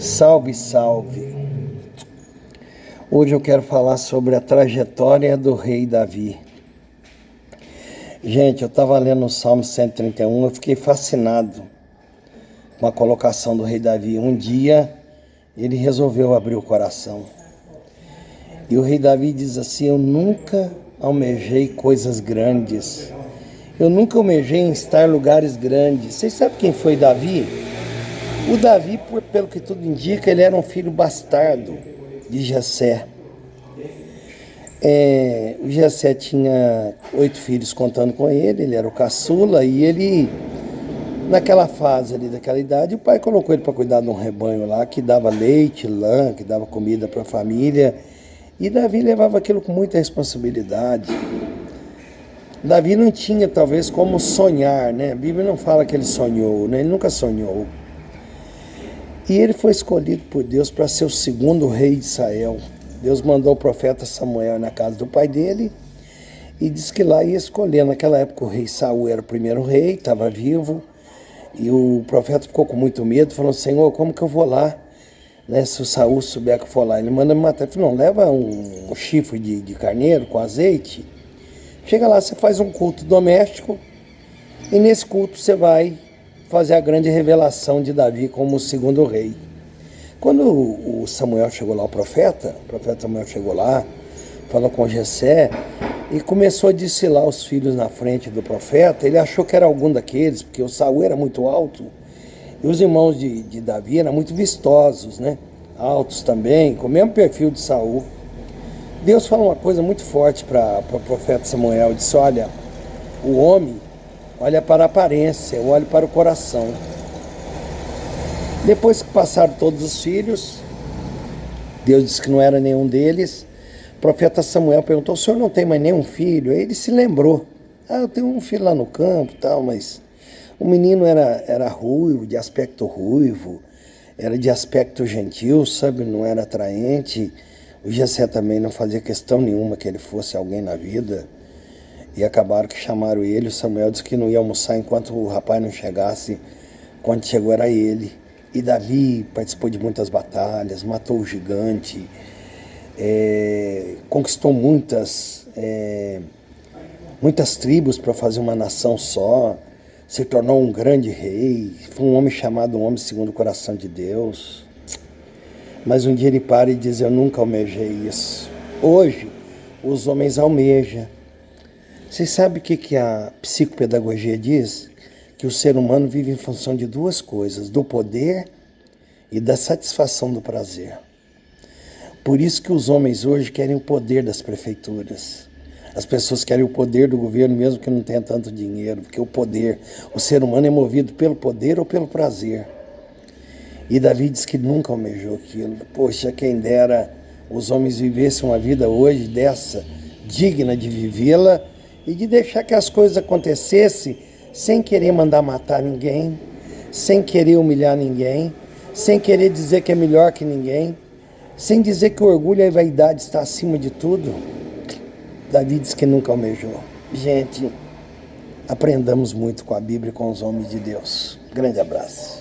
Salve, salve! Hoje eu quero falar sobre a trajetória do rei Davi. Gente, eu estava lendo o Salmo 131, eu fiquei fascinado com a colocação do rei Davi. Um dia ele resolveu abrir o coração. E o rei Davi diz assim: eu nunca almejei coisas grandes. Eu nunca almejei em estar em lugares grandes. Vocês sabem quem foi Davi? O Davi, pelo que tudo indica, ele era um filho bastardo de Jessé. O Jessé tinha 8 filhos contando com ele era o caçula, e ele, naquela fase ali, daquela idade, o pai colocou ele para cuidar de um rebanho lá, que dava leite, lã, que dava comida para a família, e Davi levava aquilo com muita responsabilidade. Davi não tinha, talvez, como sonhar, né? A Bíblia não fala que ele sonhou, né? Ele nunca sonhou. E ele foi escolhido por Deus para ser o segundo rei de Israel. Deus mandou o profeta Samuel na casa do pai dele e disse que lá ia escolher. Naquela época o rei Saul era o primeiro rei, estava vivo, e o profeta ficou com muito medo, falou: Senhor, como que eu vou lá, né, se o Saul souber que eu for lá? Ele manda me matar. Ele falou: não, leva um chifre de carneiro com azeite, chega lá, você faz um culto doméstico, e nesse culto você vai fazer a grande revelação de Davi como o segundo rei. Quando o Samuel chegou lá, o profeta Samuel chegou lá, falou com Jessé e começou a desfilar os filhos na frente do profeta. Ele achou que era algum daqueles, porque o Saul era muito alto e os irmãos de Davi eram muito vistosos, né? Altos também, com o mesmo perfil de Saul. Deus falou uma coisa muito forte para o profeta Samuel. Disse: olha, o homem olha para a aparência, eu olho para o coração. Depois que passaram todos os filhos, Deus disse que não era nenhum deles. O profeta Samuel perguntou: o senhor não tem mais nenhum filho? Aí ele se lembrou: eu tenho um filho lá no campo, tal, mas o menino era ruivo, de aspecto ruivo, era de aspecto gentil, sabe, não era atraente. O Jessé também não fazia questão nenhuma que ele fosse alguém na vida. E acabaram que chamaram ele. O Samuel disse que não ia almoçar enquanto o rapaz não chegasse. Quando chegou era ele. E Davi participou de muitas batalhas, matou o gigante, conquistou muitas tribos para fazer uma nação só, se tornou um grande rei, foi um homem chamado um homem segundo o coração de Deus. Mas um dia ele para e diz: eu nunca almejei isso. Hoje, os homens almejam. Você sabe o que a psicopedagogia diz? Que o ser humano vive em função de duas coisas: do poder e da satisfação do prazer. Por isso que os homens hoje querem o poder das prefeituras. As pessoas querem o poder do governo, mesmo que não tenha tanto dinheiro, porque o ser humano é movido pelo poder ou pelo prazer. E Davi diz que nunca almejou aquilo. Poxa, quem dera os homens vivessem uma vida hoje dessa, digna de vivê-la, e de deixar que as coisas acontecessem sem querer mandar matar ninguém, sem querer humilhar ninguém, sem querer dizer que é melhor que ninguém, sem dizer que o orgulho e a vaidade está acima de tudo. Davi diz que nunca almejou. Gente, aprendamos muito com a Bíblia e com os homens de Deus. Grande abraço.